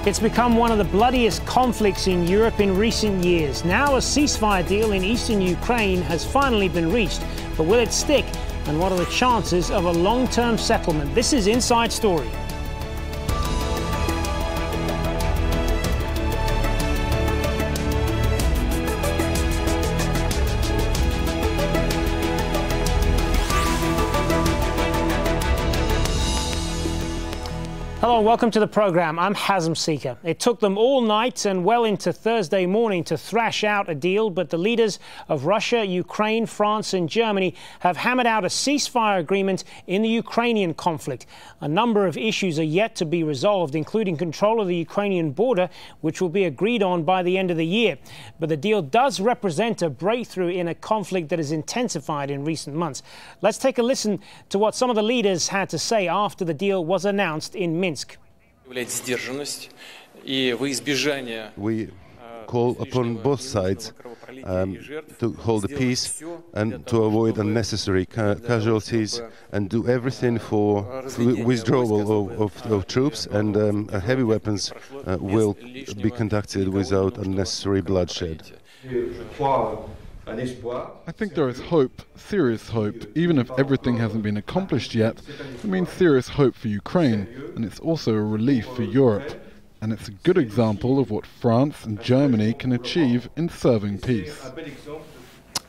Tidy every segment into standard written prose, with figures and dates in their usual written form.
It's become one of the bloodiest conflicts in Europe in recent years. Now a ceasefire deal in eastern Ukraine has finally been reached. But will it stick? And what are the chances of a long-term settlement? This is Inside Story. Hello and welcome to the program. I'm Hazem Seeker. It took them all night and well into Thursday morning to thrash out a deal, but the leaders of Russia, Ukraine, France and Germany have hammered out a ceasefire agreement in the Ukrainian conflict. A number of issues are yet to be resolved, including control of the Ukrainian border, which will be agreed on by the end of the year. But the deal does represent a breakthrough in a conflict that has intensified in recent months. Let's take a listen to what some of the leaders had to say after the deal was announced in Minsk. We call upon both sides to hold the peace and to avoid unnecessary casualties and do everything for withdrawal of troops, and heavy weapons will be conducted without unnecessary bloodshed. I think there is hope, serious hope, even if everything hasn't been accomplished yet. It means serious hope for Ukraine, and it's also a relief for Europe. And it's a good example of what France and Germany can achieve in serving peace.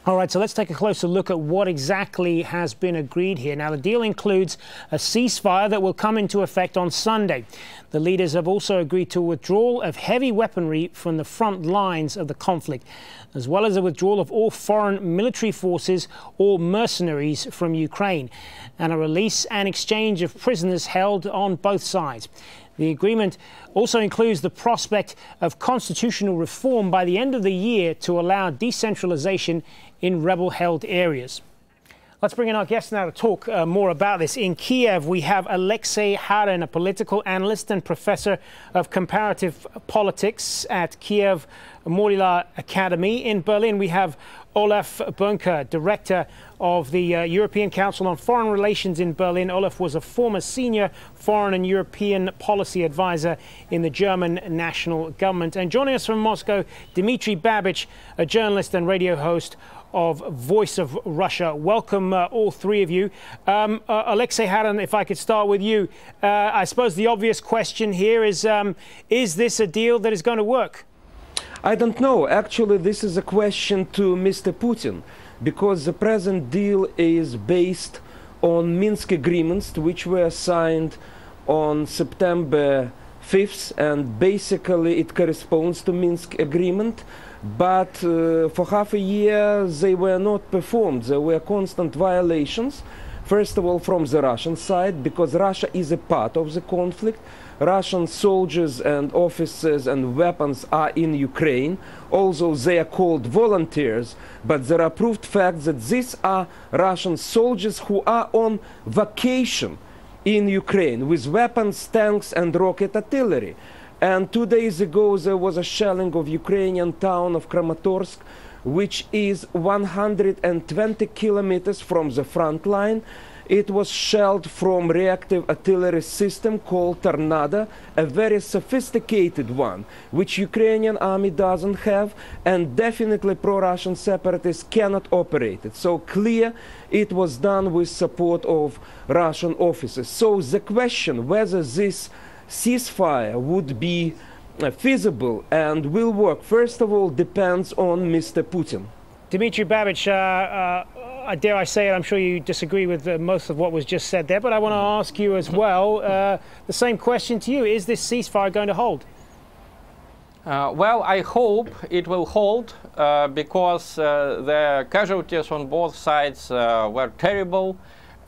All right, so let's take a closer look at what exactly has been agreed here. Now, the deal includes a ceasefire that will come into effect on Sunday. The leaders have also agreed to a withdrawal of heavy weaponry from the front lines of the conflict, as well as a withdrawal of all foreign military forces or mercenaries from Ukraine, and a release and exchange of prisoners held on both sides. The agreement also includes the prospect of constitutional reform by the end of the year to allow decentralization in rebel-held areas. Let's bring in our guest now to talk more about this. In Kiev, we have Alexei Harin, a political analyst and professor of comparative politics at Kiev Morila Academy. In Berlin, we have Olaf Bunker, director of the European Council on Foreign Relations in Berlin. Olaf was a former senior foreign and European policy advisor in the German national government. And joining us from Moscow, Dmitry Babich, a journalist and radio host of Voice of Russia. Welcome, all three of you. Alexei Harin, if I could start with you. I suppose the obvious question here is this a deal that is going to work? I don't know. Actually, this is a question to Mr. Putin, because the present deal is based on Minsk agreements, which were signed on September 5th, and basically it corresponds to Minsk agreement. But for half a year they were not performed. There were constant violations. First of all, from the Russian side, because Russia is a part of the conflict. Russian soldiers and officers and weapons are in Ukraine, although they are called volunteers, but there are proved facts that these are Russian soldiers who are on vacation in Ukraine with weapons, tanks and rocket artillery. And 2 days ago there was a shelling of Ukrainian town of Kramatorsk, which is 120 kilometers from the front line. It was shelled from reactive artillery system called Tornado, a very sophisticated one, which Ukrainian army doesn't have, and definitely pro-Russian separatists cannot operate it. So clear it was done with support of Russian officers. So the question whether this ceasefire would be feasible and will work, first of all, depends on Mr. Putin. Dmitry Babich, dare I say it, I'm sure you disagree with most of what was just said there, but I want to ask you as well, the same question to you. Is this ceasefire going to hold? Well, I hope it will hold because the casualties on both sides were terrible,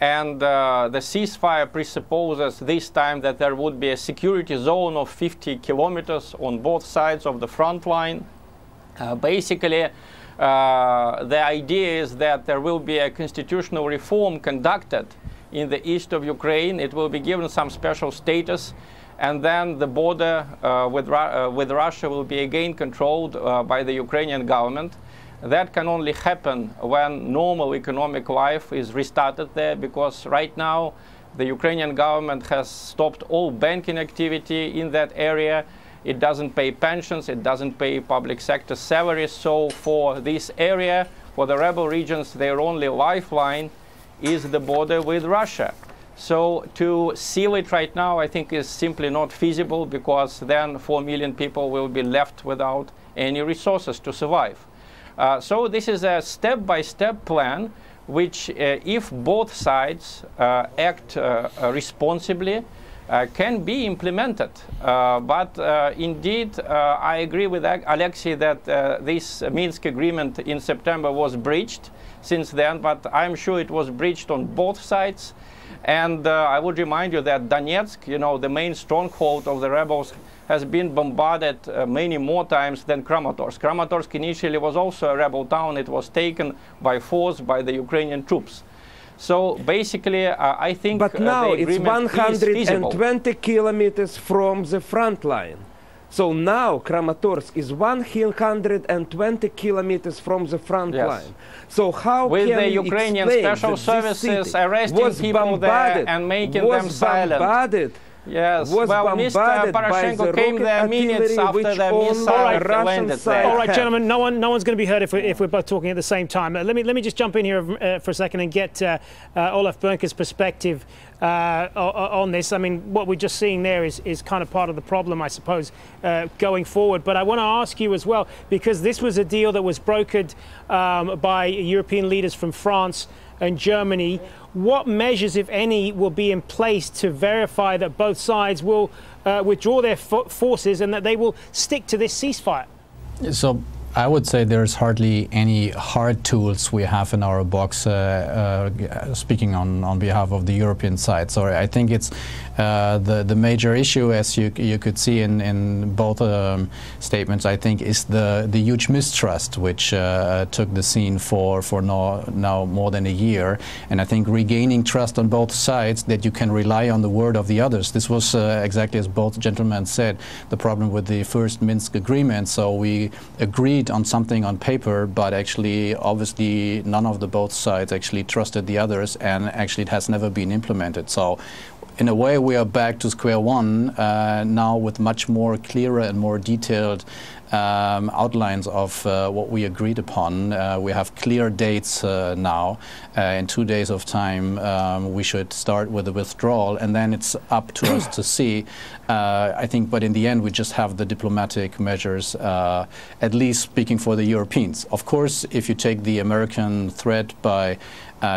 and the ceasefire presupposes this time that there would be a security zone of 50 kilometers on both sides of the front line. Basically, the idea is that there will be a constitutional reform conducted in the east of Ukraine. It will be given some special status, and then the border with Russia will be again controlled by the Ukrainian government. That can only happen when normal economic life is restarted there, because right now the Ukrainian government has stopped all banking activity in that area, it doesn't pay pensions, it doesn't pay public sector salaries. So for this area, for the rebel regions, their only lifeline is the border with Russia. So to seal it right now, I think is simply not feasible, because then 4 million people will be left without any resources to survive. So this is a step-by-step plan, which if both sides act responsibly, can be implemented. But indeed, I agree with Alexei that this Minsk agreement in September was breached since then, but I'm sure it was breached on both sides. And I would remind you that Donetsk, you know, the main stronghold of the rebels, has been bombarded many more times than Kramatorsk. Kramatorsk initially was also a rebel town. It was taken by force by the Ukrainian troops. So basically, I think but now the agreement it's 120 is kilometers from the front line. So now Kramatorsk is 120 kilometers from the front line. So how with can the we Ukrainian explain special that services arresting people there and making them silent? Yes, well, Mr. Poroshenko came there minutes after the missile landed there. All right, gentlemen, no one's going to be hurt if we're both talking at the same time. Let me just jump in here for a second and get Olaf Bernker's perspective on this. I mean, what we're just seeing there is kind of part of the problem, I suppose, going forward. But I want to ask you as well, because this was a deal that was brokered by European leaders from France and Germany. What measures, if any, will be in place to verify that both sides will withdraw their forces and that they will stick to this ceasefire? So I would say there's hardly any hard tools we have in our box, speaking on behalf of the European side. So I think it's the major issue, as you could see in both statements, I think, is the huge mistrust which took the scene for now more than a year. And I think regaining trust on both sides, that you can rely on the word of the others. This was exactly as both gentlemen said, the problem with the first Minsk agreement. So we agreed on something on paper, but actually, obviously, none of the both sides actually trusted the others, and actually it has never been implemented. So in a way, we are back to square one now, with much more clearer and more detailed outlines of what we agreed upon. We have clear dates now. In 2 days of time, we should start with the withdrawal, and then it's up to us to see. I think, but in the end, we just have the diplomatic measures, at least speaking for the Europeans. Of course, if you take the American threat by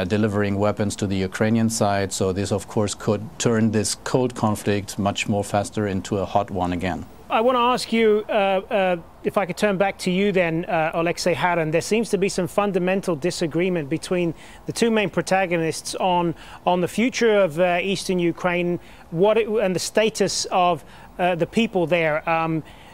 delivering weapons to the Ukrainian side, so this, of course, could turn this cold conflict much more faster into a hot one again. I want to ask you, if I could turn back to you then, Alexei Haran. There seems to be some fundamental disagreement between the two main protagonists on the future of eastern Ukraine, and the status of the people there.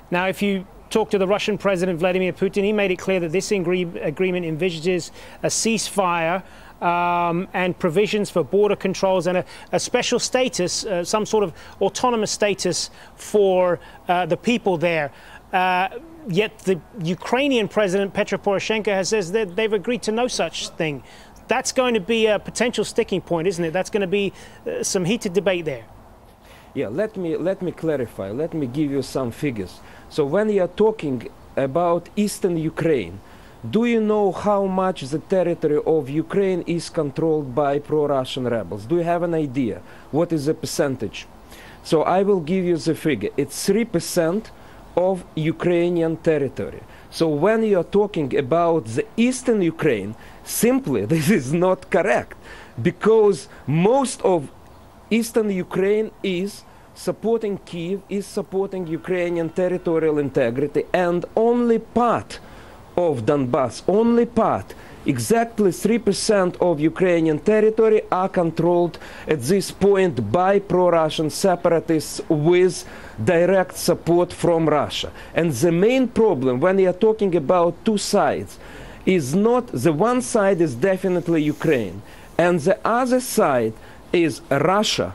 Now, if you talk to the Russian President Vladimir Putin, he made it clear that this agreement envisages a ceasefire and provisions for border controls and a special status, some sort of autonomous status for the people there. Yet the Ukrainian President Petro Poroshenko says that they've agreed to no such thing. That's going to be a potential sticking point, isn't it? That's going to be some heated debate there. Yeah, let me clarify. Let me give you some figures. So when you are talking about eastern Ukraine, do you know how much the territory of Ukraine is controlled by pro-Russian rebels? Do you have an idea? What is the percentage? So I will give you the figure. It's 3% of Ukrainian territory. So when you are talking about the eastern Ukraine, simply this is not correct, because most of eastern Ukraine is supporting Kiev, is supporting Ukrainian territorial integrity, and only part of Donbass, only part, exactly 3% of Ukrainian territory are controlled at this point by pro-Russian separatists with direct support from Russia. And the main problem when you are talking about two sides is not, the one side is definitely Ukraine, and the other side is Russia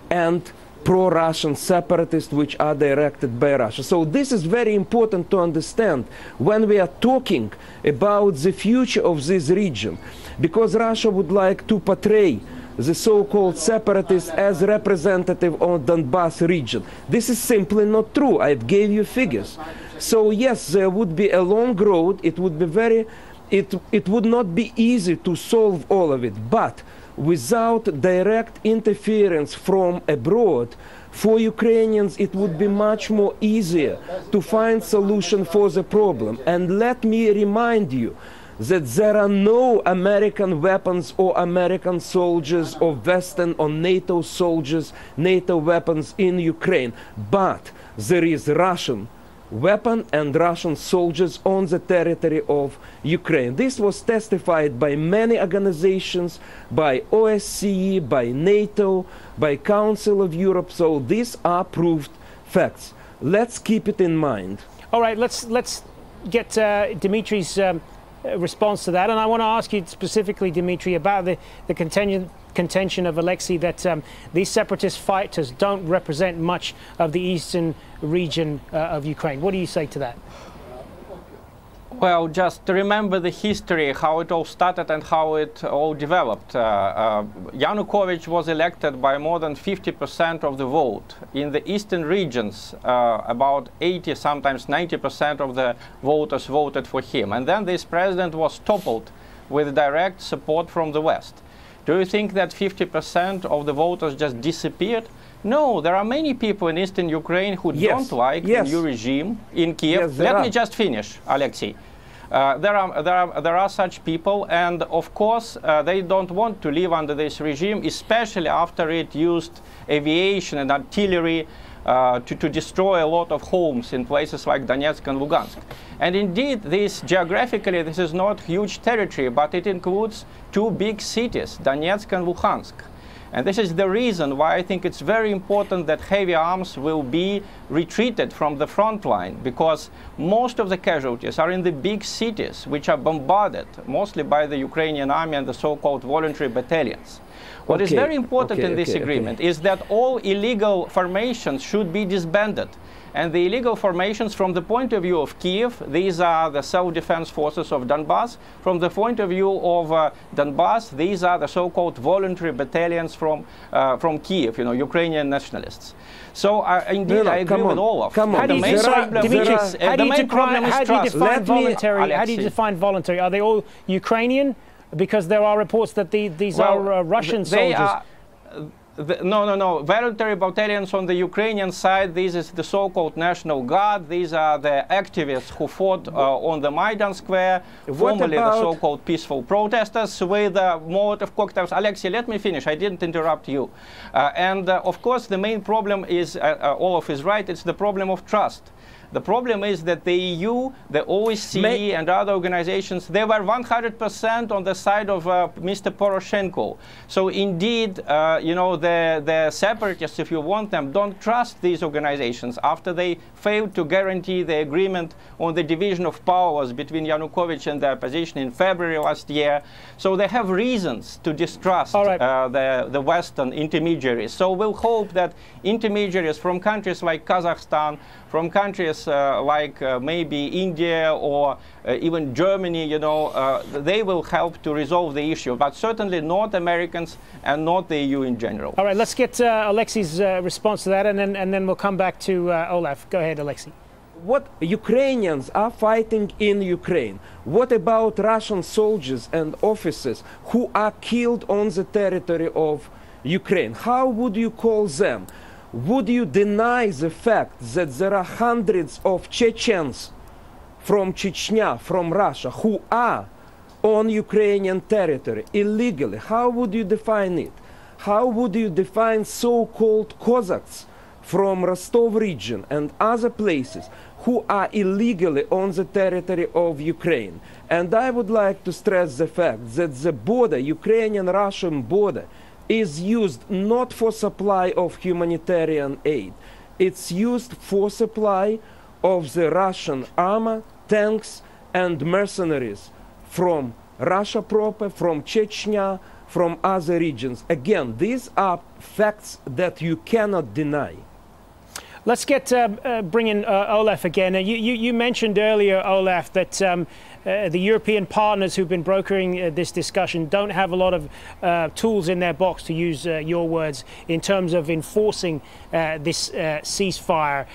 and pro-Russian separatists which are directed by Russia. So this is very important to understand when we are talking about the future of this region, because Russia would like to portray the so-called separatists as representative of Donbass region. This is simply not true. I gave you figures. So yes, there would be a long road. It would be it would not be easy to solve all of it, but without direct interference from abroad, for Ukrainians it would be much more easier to find solution for the problem. And let me remind you that there are no American weapons or American soldiers or Western or NATO soldiers, NATO weapons in Ukraine, but there is Russian weapon and Russian soldiers on the territory of Ukraine. This was testified by many organizations, by OSCE, by NATO, by Council of Europe, so these are proved facts. Let's keep it in mind. All right, let's get Dimitri's response to that, and I want to ask you specifically, Dimitri, about the contention of Alexei that these separatist fighters don't represent much of the eastern region of Ukraine. What do you say to that? Well, just to remember the history, how it all started and how it all developed. Yanukovych was elected by more than 50% of the vote. In the eastern regions, about 80, sometimes 90% of the voters voted for him. And then this president was toppled with direct support from the West. Do you think that 50% of the voters just disappeared? No, there are many people in eastern Ukraine who don't like the new regime in Kiev. Let me just finish, Alexei. There are such people, and of course they don't want to live under this regime, especially after it used aviation and artillery to destroy a lot of homes in places like Donetsk and Lugansk. And indeed, geographically, this is not huge territory, but it includes two big cities, Donetsk and Luhansk. And this is the reason why I think it's very important that heavy arms will be retreated from the front line, because most of the casualties are in the big cities, which are bombarded mostly by the Ukrainian army and the so-called voluntary battalions. What is very important in this agreement is that all illegal formations should be disbanded. And the illegal formations, from the point of view of Kiev, these are the self-defense forces of Donbass. From the point of view of Donbass, these are the so-called voluntary battalions from Kiev, Ukrainian nationalists. So indeed, I agree with all of them. How do you define voluntary? Are they all Ukrainian? Because there are reports that these are Russian soldiers. No. Voluntary battalions on the Ukrainian side, this is the so-called National Guard. These are the activists who fought on the Maidan Square, formerly the so-called peaceful protesters with Molotov cocktails. Alexei, let me finish. I didn't interrupt you. And of course, the main problem is, Olaf is right, it's the problem of trust. The problem is that the EU, the OSCE, and other organizations, they were 100% on the side of Mr. Poroshenko. So indeed, the separatists, if you want them, don't trust these organizations after they failed to guarantee the agreement on the division of powers between Yanukovych and the opposition in February last year. So they have reasons to distrust the Western intermediaries. So we'll hope that intermediaries from countries like Kazakhstan, from countries like maybe India or even Germany, they will help to resolve the issue, but certainly not Americans and not the EU in general. All right, let's get Alexei's response to that, and then we'll come back to Olaf. Go ahead, Alexei. What Ukrainians are fighting in Ukraine? What about Russian soldiers and officers who are killed on the territory of Ukraine? How would you call them? Would you deny the fact that there are hundreds of Chechens from Chechnya, from Russia, who are on Ukrainian territory illegally? How would you define it? How would you define so-called Cossacks from Rostov region and other places who are illegally on the territory of Ukraine? And I would like to stress the fact that the border, Ukrainian-Russian border, is used not for supply of humanitarian aid. It's used for supply of the Russian armor, tanks, and mercenaries from Russia proper, from Chechnya, from other regions. Again, these are facts that you cannot deny. Let's bring in Olaf again. You mentioned earlier, Olaf, that the European partners who've been brokering this discussion don't have a lot of tools in their box, to use your words, in terms of enforcing this ceasefire.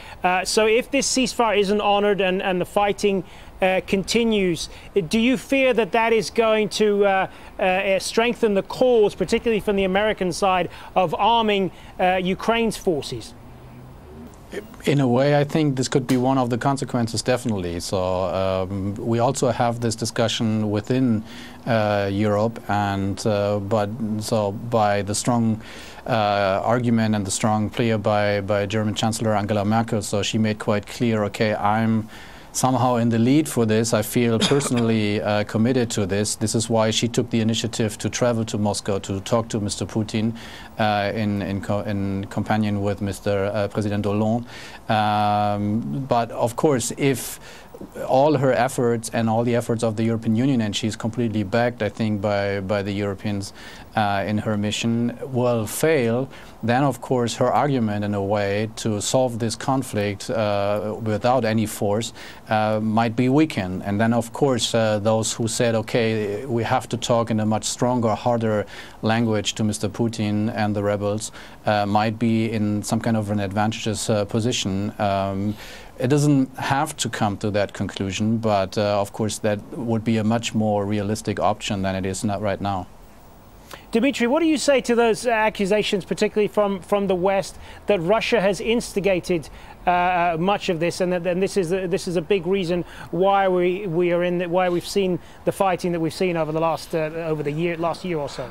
So if this ceasefire isn't honored and the fighting continues, do you fear that that is going to strengthen the cause, particularly from the American side, of arming Ukraine's forces? In a way, I think this could be one of the consequences, definitely. So we also have this discussion within Europe, and so by the strong argument and the strong plea by German Chancellor Angela Merkel, so she made quite clear, okay, I'm somehow in the lead for this. I feel personally committed to this. This is why she took the initiative to travel to Moscow to talk to Mr. Putin in companion with Mr. President Hollande. But of course, if all her efforts and all the efforts of the European Union, and she's completely backed, I think, by the Europeans in her mission, will fail, then of course her argument in a way to solve this conflict without any force might be weakened. And then of course those who said, okay, we have to talk in a much stronger, harder language to Mr. Putin and the rebels, might be in some kind of an advantageous position. It doesn't have to come to that conclusion, but of course that would be a much more realistic option than it is not right now. Dimitri, what do you say to those accusations, particularly from the West, that Russia has instigated much of this, and that this is a big reason why why we've seen the fighting that we've seen over the last year or so?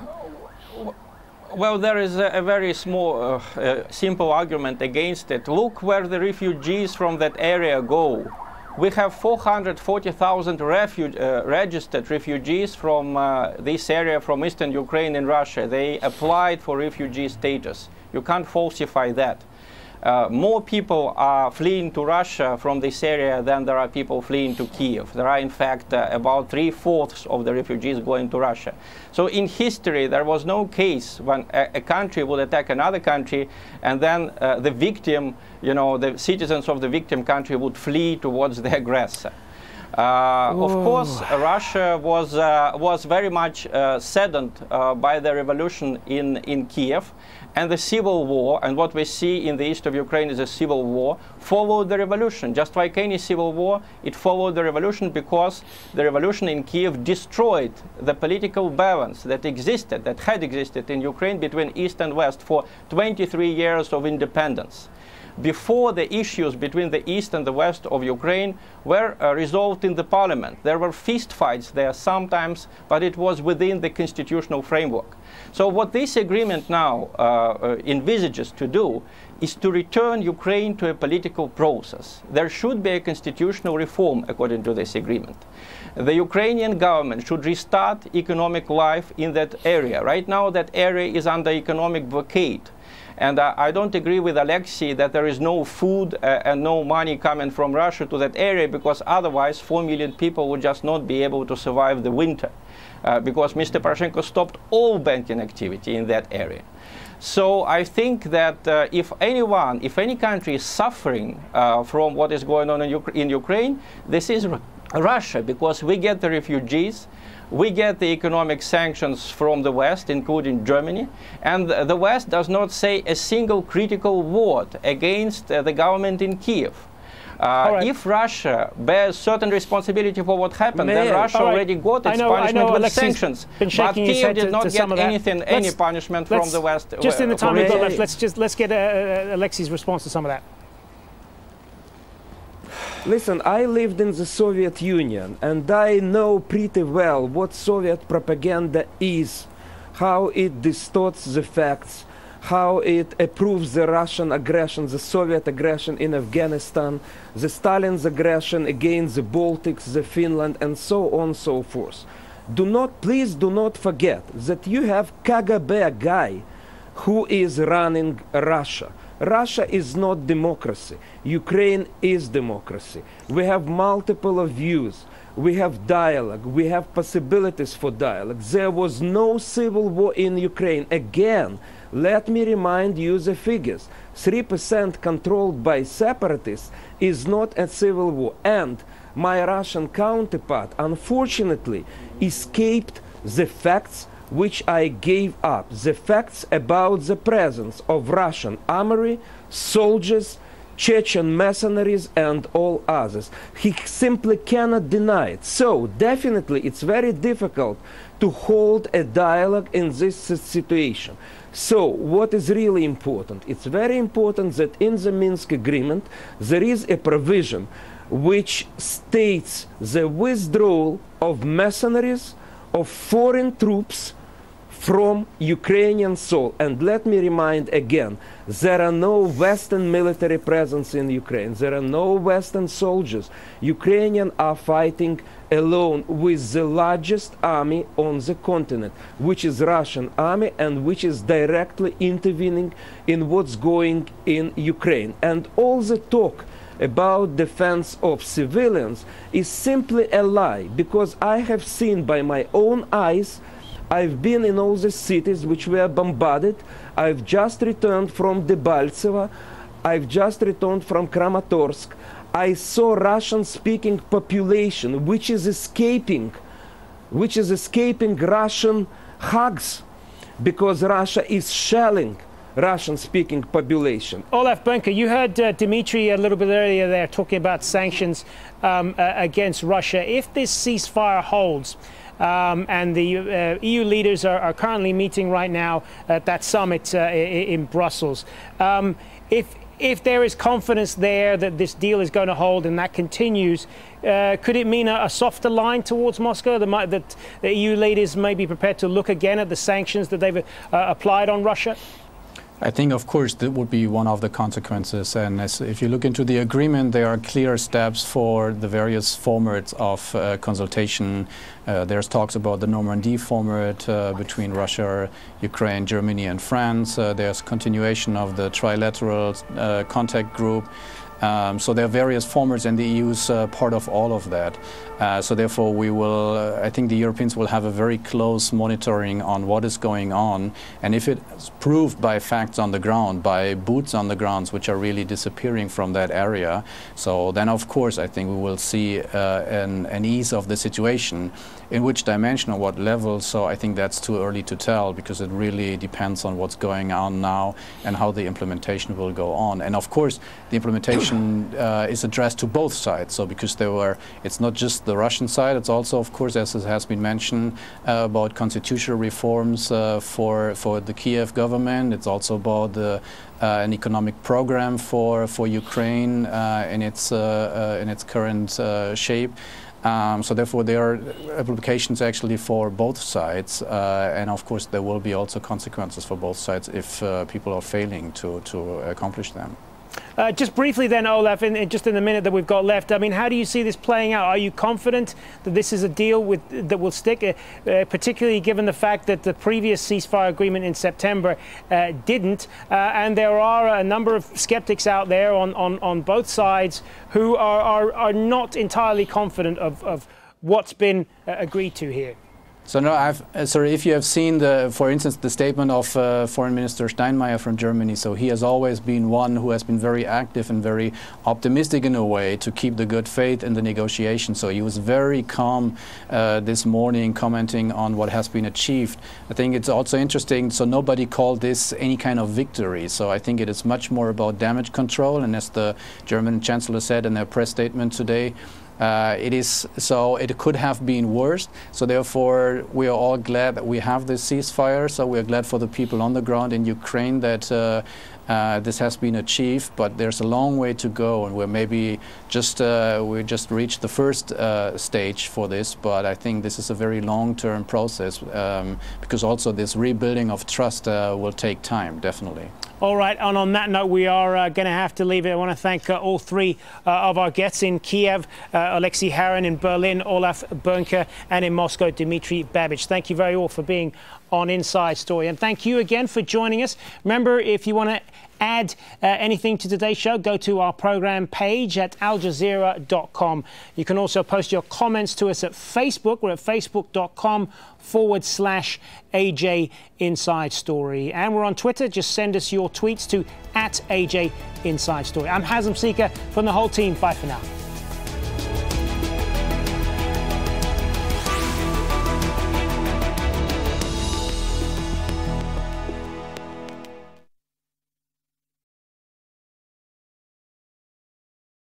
Well, there is a very small, simple argument against it. Look where the refugees from that area go. We have 440,000 registered refugees from this area, from eastern Ukraine and Russia. They applied for refugee status. You can't falsify that. More people are fleeing to Russia from this area than there are people fleeing to Kiev. There are, in fact, about 3/4 of the refugees going to Russia. So in history, there was no case when a country would attack another country and then the victim, you know, the citizens of the victim country would flee towards the aggressor. Of course, Russia was very much saddened by the revolution in Kiev, and the civil war, and what we see in the east of Ukraine is a civil war, followed the revolution. Just like any civil war, it followed the revolution because the revolution in Kiev destroyed the political balance that had existed in Ukraine between East and West for 23 years of independence. Before, the issues between the East and the West of Ukraine were resolved in the parliament. There were fist fights there sometimes, but it was within the constitutional framework. So what this agreement now envisages to do is to return Ukraine to a political process. There should be a constitutional reform according to this agreement. The Ukrainian government should restart economic life in that area. Right now that area is under economic blockade. And I don't agree with Alexei that there is no food and no money coming from Russia to that area, because otherwise 4 million people would just not be able to survive the winter, because Mr. Poroshenko stopped all banking activity in that area. So I think that if any country is suffering from what is going on in Ukraine, this is Russia, because we get the refugees, we get the economic sanctions from the West, including Germany, and the West does not say a single critical word against the government in Kiev. Right. If Russia bears certain responsibility for what happened, then Russia already got its punishment with sanctions. But Kiev did not get anything, any punishment from the West. Just in the time we've got left, let's get Alexei's response to some of that. Listen, I lived in the Soviet Union, and I know pretty well what Soviet propaganda is, how it distorts the facts, how it approves the Russian aggression, the Soviet aggression in Afghanistan, the Stalin's aggression against the Baltics, the Finland, and so on and so forth. Please do not forget that you have KGB guy who is running Russia. Russia is not democracy. Ukraine is democracy. We have multiple views. We have dialogue. We have possibilities for dialogue. There was no civil war in Ukraine. Again, Let me remind you the figures. 3% controlled by separatists is not a civil war. And my Russian counterpart, unfortunately, escaped the facts which I gave up. The facts about the presence of Russian armory, soldiers, Chechen mercenaries and all others. He simply cannot deny it. So definitely it's very difficult to hold a dialogue in this situation. So what is really important? It's very important that in the Minsk agreement there is a provision which states the withdrawal of mercenaries, of foreign troops from Ukrainian soil. And let me remind again, there are no Western military presence in Ukraine. There are no Western soldiers. Ukrainians are fighting alone with the largest army on the continent, which is Russian army and which is directly intervening in what's going in Ukraine. And all the talk about defense of civilians is simply a lie, because I have seen by my own eyes. I've been in all the cities which were bombarded. I've just returned from Debaltseve. I've just returned from Kramatorsk. I saw Russian-speaking population which is escaping Russian hugs because Russia is shelling Russian-speaking population. Olaf Bernke, you heard Dmitry a little bit earlier there talking about sanctions against Russia. If this ceasefire holds, and the EU leaders are currently meeting right now at that summit in Brussels. If there is confidence there that this deal is going to hold and that continues, could it mean a softer line towards Moscow, that the EU leaders may be prepared to look again at the sanctions that they've applied on Russia? I think, of course, that would be one of the consequences. And if you look into the agreement, there are clear steps for the various formats of consultation. There's talks about the Normandy format between Russia, Ukraine, Germany and France. There's continuation of the trilateral contact group. So there are various formats, and the EU is part of all of that. So therefore, we will, I think the Europeans will have a very close monitoring on what is going on. And if it's proved by facts on the ground, by boots on the grounds, which are really disappearing from that area, so then, of course, I think we will see an ease of the situation. In which dimension or what level, so I think that's too early to tell, because it really depends on what's going on now and how the implementation will go on. And of course, the implementation is addressed to both sides. So because it's not just the Russian side, it's also, of course, as it has been mentioned, about constitutional reforms for the Kiev government. It's also about an economic program for Ukraine in its current shape. So therefore, there are implications actually for both sides, and of course there will be also consequences for both sides if people are failing to accomplish them. Just briefly then, Olaf, just in the minute that we've got left, I mean, how do you see this playing out? Are you confident that this is a deal that will stick, particularly given the fact that the previous ceasefire agreement in September didn't, and there are a number of skeptics out there on both sides who are not entirely confident of what's been agreed to here? So no, if you have seen for instance, the statement of Foreign Minister Steinmeier from Germany, so he has always been one who has been very active and very optimistic in a way to keep the good faith in the negotiation. So he was very calm this morning, commenting on what has been achieved. I think it's also interesting, so nobody called this any kind of victory. So I think it is much more about damage control, and as the German Chancellor said in their press statement today, it could have been worse. So therefore, we are all glad that we have this ceasefire. So we are glad for the people on the ground in Ukraine that this has been achieved. But there's a long way to go, and we just reached the first stage for this. But I think this is a very long-term process because also this rebuilding of trust will take time, definitely. All right, and on that note, we are going to have to leave it. I want to thank all three of our guests in Kiev, Alexei Haran, in Berlin, Olaf Bernke, and in Moscow, Dmitry Babich. Thank you very all for being on Inside Story. And thank you again for joining us. Remember, if you want to add anything to today's show, go to our program page at aljazeera.com. You can also post your comments to us at Facebook. We're at facebook.com/AJ Inside Story. And we're on Twitter. Just send us your tweets to @AJ Inside Story. I'm Hazem Sika from the whole team. Bye for now.